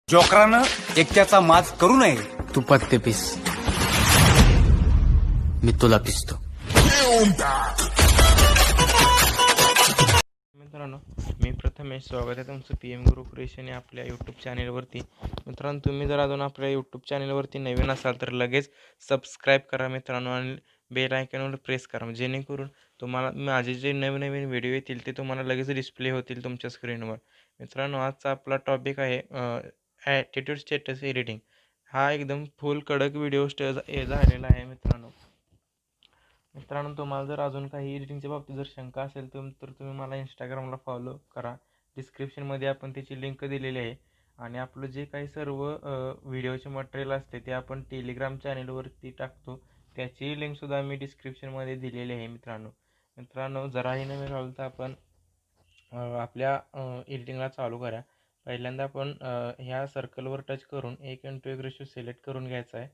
जोकरानं एकट्याचा माज करू नये. तू पत्ते पिस, मी तुला पिसतो. मित्रांनो, मी प्रथमेश, स्वागत आहे तुमचं PM गुरु क्रिएशन या आपल्या यूट्यूब चॅनेलवरती. मित्रांनो, तुम्ही जर अजून आपल्या यूट्यूब चॅनेलवरती नवीन असाल तर लगेच सबस्क्राईब करा मित्रांनो, आणि बेल आयकॉनवर प्रेस करा, जेणेकरून तुम्हाला माझे जे नवीन नवीन व्हिडिओ येतील ते तुम्हाला लगेच डिस्प्ले होतील तुमच्या स्क्रीनवर. मित्रांनो, आजचा आपला टॉपिक आहे ॲटिट्यूड स्टेटस एडिटिंग. हा एकदम फुल कडक व्हिडिओ झालेला आहे मित्रांनो. तुम्हाला जर अजून काही एडिटिंगच्या बाबतीत जर शंका असेल तर तुम्ही मला इंस्टाग्रामला फॉलो करा. डिस्क्रिप्शनमध्ये आपण त्याची लिंक दिलेली आहे. आणि आपलं जे काही सर्व व्हिडिओचे मटेरियल असते ते आपण टेलिग्राम चॅनेलवरती टाकतो, त्याची लिंकसुद्धा मी डिस्क्रिप्शनमध्ये दिलेली आहे मित्रांनो, जराही नवीन राहिलं तर आपण आपल्या एडिटिंगला चालू करा. पहिल्यांदा आपण ह्या सर्कलवर टच करून 1:1 रेशो सिलेक्ट करून घ्यायचा आहे.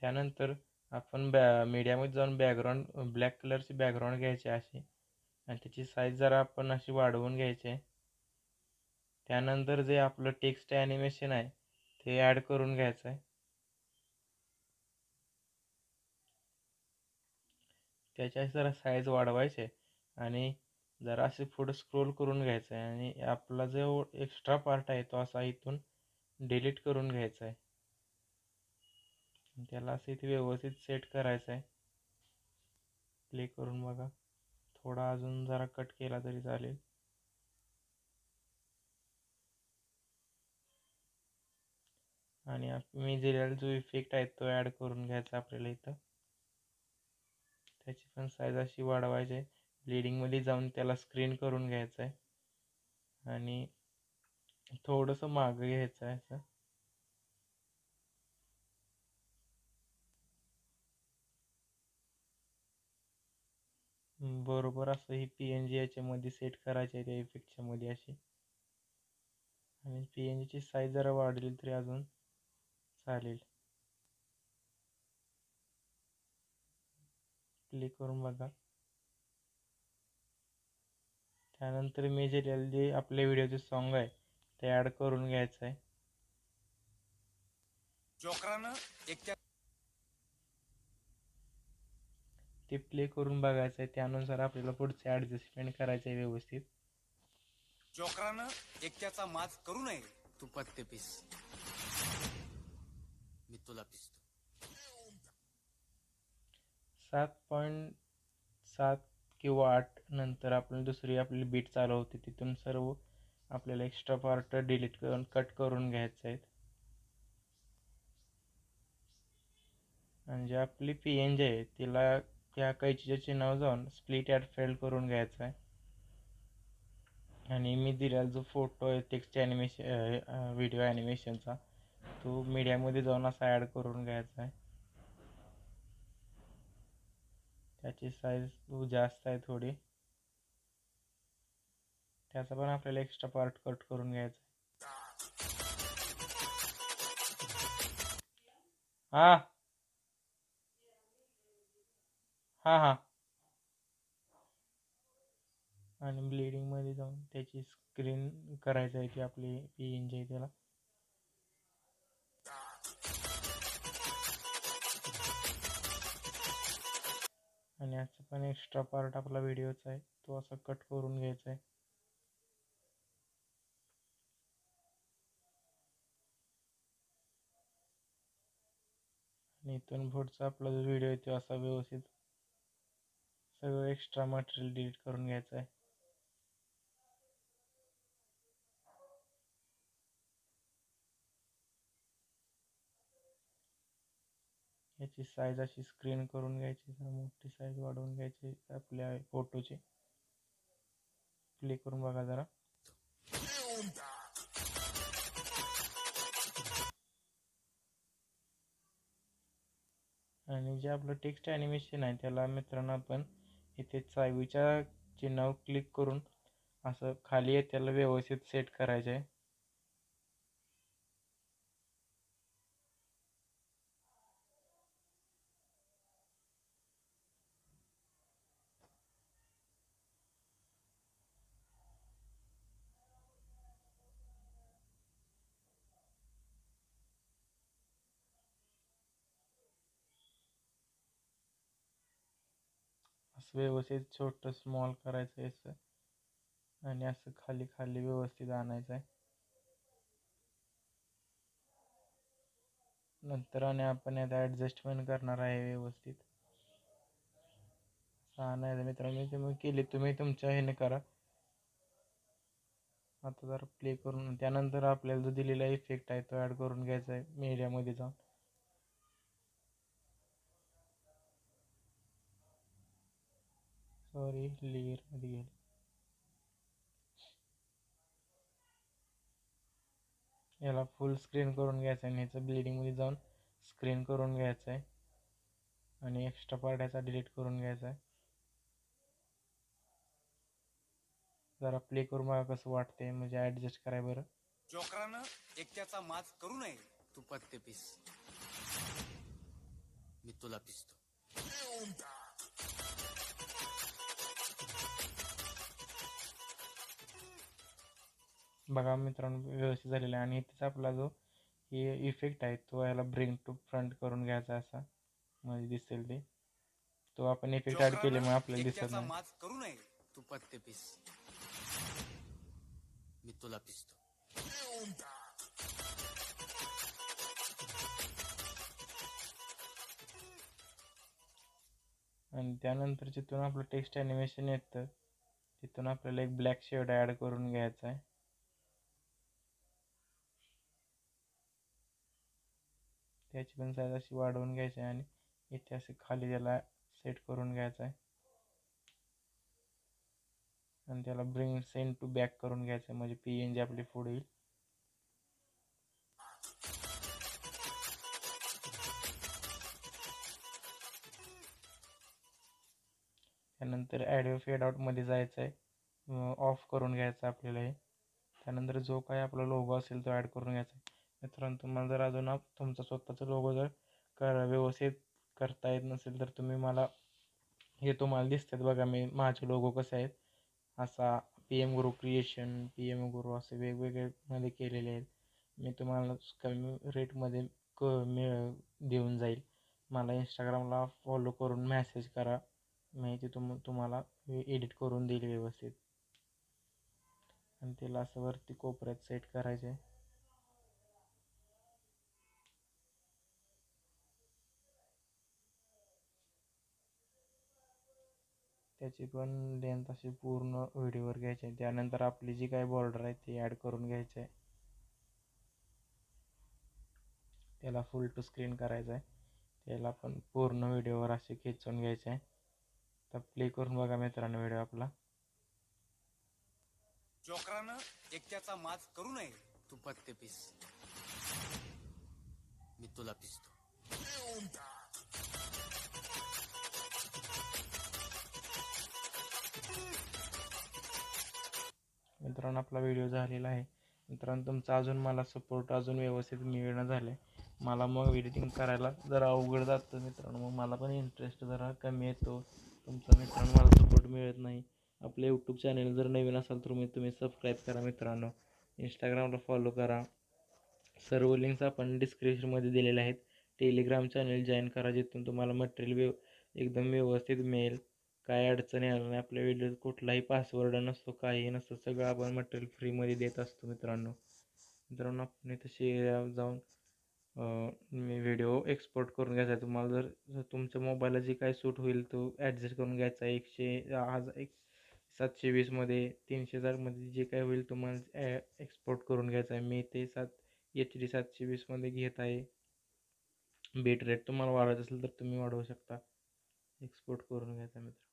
त्यानंतर आपण मीडियामध्ये जाऊन बॅकग्राऊंड ब्लॅक कलरची बॅकग्राऊंड घ्यायची अशी, आणि त्याची साईज जरा आपण अशी वाढवून घ्यायची आहे. त्यानंतर जे आपलं टेक्स्ट ॲनिमेशन आहे ते ॲड करून घ्यायचं आहे. त्याच्या जरा साईज वाढवायचे आणि जरा असे पुढं स्क्रोल करून घ्यायचं आहे, आणि आपला जो एक्स्ट्रा पार्ट आहे तो असा इथून डिलीट करून घ्यायचा आहे. त्याला असं इथे व्यवस्थित सेट करायचं आहे. प्ले करून बघा, थोडा अजून जरा कट केला तरी चालेल. आणि मी दिलेला जो इफेक्ट आहे तो ॲड करून घ्यायचा आपल्याला इथं. त्याची पण साईज अशी वाढवायची आहे. ब्लिडिंगमध्ये जाऊन त्याला स्क्रीन करून घ्यायचं आहे आणि थोडंसं मागं घ्यायचं आहे असं. बरोबर असं ही PNG याच्यामध्ये सेट करायची आहे त्या इफेक्टच्या मध्ये अशी. आणि PNGची साईज जरा वाढली तरी अजून चालेल. क्लिक करून बघा. त्यानंतर मी जे आपल्या व्हिडिओचे सॉन्ग आहे ते ॲड करून घ्यायचं आहे. जोकरानं एकट्या ते प्ले करून बघायचं आहे. त्यानुसार आपल्याला पुढचे ॲडजस्टमेंट करायचं आहे व्यवस्थित. जोकरानं एकट्याचा माज करू नये. तू पत्ते पिस, मी तुला पिसतो. 7.7 किंवा 8 नंतर आपण दुसरी आपली बीट चालू होते, तिथून सर्व आपल्याला एक्स्ट्रा पार्ट डिलीट करून कट करून घ्यायचे आहेत. आणि जे आपली PNG आहे तिला त्या कैचीच्या चिन्हावर जाऊन स्प्लिट ॲट फेल्ड करून घ्यायचा आहे. आणि मी दिलेला जो फोटो आहे टेक्स्ट ॲनिमेशन व्हिडिओ ॲनिमेशनचा, तो मीडियामध्ये जाऊन असा ॲड करून घ्यायचा आहे. त्याची साईज जास्त आहे थोडी, त्याचा पण आपल्याला एक्स्ट्रा पार्ट कट करून घ्यायचा आहे. हां आणि ब्लिडिंगमध्ये जाऊन त्याची स्क्रीन करायची आहे ती आपली PNG आहे त्याला. आणि याचा पण एक्स्ट्रा पार्ट आपला व्हिडिओचा आहे तो असा कट करून घ्यायचा आहे. आणि इथून पुढचा आपला जो व्हिडिओ आहे तो असा व्यवस्थित सगळं एक्स्ट्रा मटेरियल डिलीट करून घ्यायचं आहे. याची साईज अशी स्क्रीन करून घ्यायची, मोठी साईज वाढवून घ्यायची आपल्या फोटोची. प्ले करून बघा जरा. आणि जे आपलं टेक्स्ट ॲनिमेशन आहे त्याला मित्रांनो आपण इथे चावीच्या चिन्हावर क्लिक करून असं खाली आहे त्याला व्यवस्थित सेट करायचं आहे. असं व्यवस्थित छोटं स्मॉल करायचं आहे असं, आणि असं खाली खाली व्यवस्थित आणायचं आहे. नंतर आणि आपण यात ॲडजस्टमेंट करणार आहे व्यवस्थित. असं आणायचं मित्रांनो, तुम्ही केली, तुम्ही तुमच्या ह्याने करा. आता जर प्ले करून त्यानंतर आपल्याला जो दिलेला इफेक्ट आहे तो ॲड करून घ्यायचा आहे मीडियामध्ये जाऊन. सॉरी, लेअरमध्ये गेलं. याला फुल स्क्रीन करून घ्यायचं आहे आणि ह्याचं ब्लिडिंगमध्ये जाऊन स्क्रीन करून घ्यायचं आहे आणि एक्स्ट्रा पार्ट ह्याचा डिलीट करून घ्यायचा आहे. जरा प्ले करून बघा कसं वाटतंय, म्हणजे ॲडजस्ट कराय बरं. जोकरानं एकट्याचा माज करू नये. तू पत्ते पीस, मी तुला पिसतो. बघा मित्रांनो, व्यवस्थित झालेला आहे. आणि इथेच आपला जो हे इफेक्ट आहे तो याला ब्रिंग टू फ्रंट करून घ्यायचा असा, म्हणजे दिसेल ते. तो आपण इफेक्ट ॲड केल्यामुळे आपल्याला दिसत एकट्याचा नाही. माज करू नये. तू पत्ते पीस, मी तुला पिसतो. आणि त्यानंतर जिथून आपलं टेक्स्ट ॲनिमेशन येतं तिथून आपल्याला एक ब्लॅक शेड ॲड करून घ्यायचा आहे. त्याची पण साईज अशी वाढवून घ्यायची आहे आणि इथे असे खाली त्याला सेट करून घ्यायचं आहे आणि त्याला ब्रिंग सेंड टू बॅक करून घ्यायचं आहे, म्हणजे PNG आपली पुढे येईल. त्यानंतर ॲडिओ फेड आउटमध्ये जायचं आहे, ऑफ करून घ्यायचं आपल्याला हे. त्यानंतर जो काही आपला लोगो असेल तो ॲड करून घ्यायचा आहे. मित्रांनो, तुम्हाला जर अजून तुमचा स्वतःचा लोगो जर व्यवस्थित करता येत नसेल तर तुम्ही मला, हे तुम्हाला दिसतात बघा, माझे लोगो कसे आहेत, असा PM गुरु क्रिएशन, PM गुरु असे वेगवेगळे मध्ये केलेले आहेत. मी तुम्हाला कमी रेटमध्ये देऊन जाईल. मला इंस्टाग्रामला फॉलो करून मेसेज करा, मी ते तुम्हाला एडिट करून देईल व्यवस्थित. आणि त्याला असं वरती कोपऱ्यात सेट करायचे आहे. त्याची पण लेंथ अशी पूर्ण व्हिडिओवर घ्यायची आहे. त्यानंतर आपली जी काही बॉर्डर आहे ती ॲड करून घ्यायची आहे. त्याला फुल टू स्क्रीन करायचं आहे. त्याला पण पूर्ण व्हिडिओवर असे खेचून घ्यायचे आहे. तर प्ले करून बघा मित्रांनो व्हिडिओ आपला. जोकरानं एकट्याचा माज करू नये. तू पत्ते पीस, मी तुला पिसतो. मित्रांनो, आपला व्हिडिओ झालेला आहे. मित्रांनो, तुमचा अजून मला सपोर्ट अजून व्यवस्थित मिळणं झालं आहे. मला मग एडिटिंग करायला जरा अवघड जातं मित्रांनो, मग मला पण इंटरेस्ट जरा कमी येतो. तुमचा मित्रांनो मला सपोर्ट मिळत नाही. आपलं यूट्यूब चॅनल जर नवीन असाल तर तुम्ही सबस्क्राईब करा मित्रांनो. इंस्टाग्रामला फॉलो करा. सर्व लिंक्स आपण डिस्क्रिप्शनमध्ये दिलेल्या आहेत. टेलिग्राम चॅनल जॉईन करा, जिथून तुम्हाला मटेरियल एकदम व्यवस्थित मिळेल. काय अडचण येणार नाही. आपल्या व्हिडिओत कुठलाही पासवर्ड नसतो, काही नसतं. सगळं आपण मटेरियल फ्रीमध्ये देत असतो मित्रांनो. आपण इथं जाऊन मी व्हिडिओ एक्सपोर्ट करून घ्यायचा आहे. तुम्हाला जर तुमच्या मोबाईलला जे काय सूट होईल तो ॲडजस्ट करून घ्यायचा आहे. 720मध्ये 300मध्ये जे काय होईल तुम्हाला एक्सपोर्ट करून घ्यायचं आहे. मी ते HD 720मध्ये घेत आहे. बीट रेट तुम्हाला वाढवायचं असेल तर तुम्ही वाढवू शकता. एक्सपोर्ट करून घ्यायचा मित्र.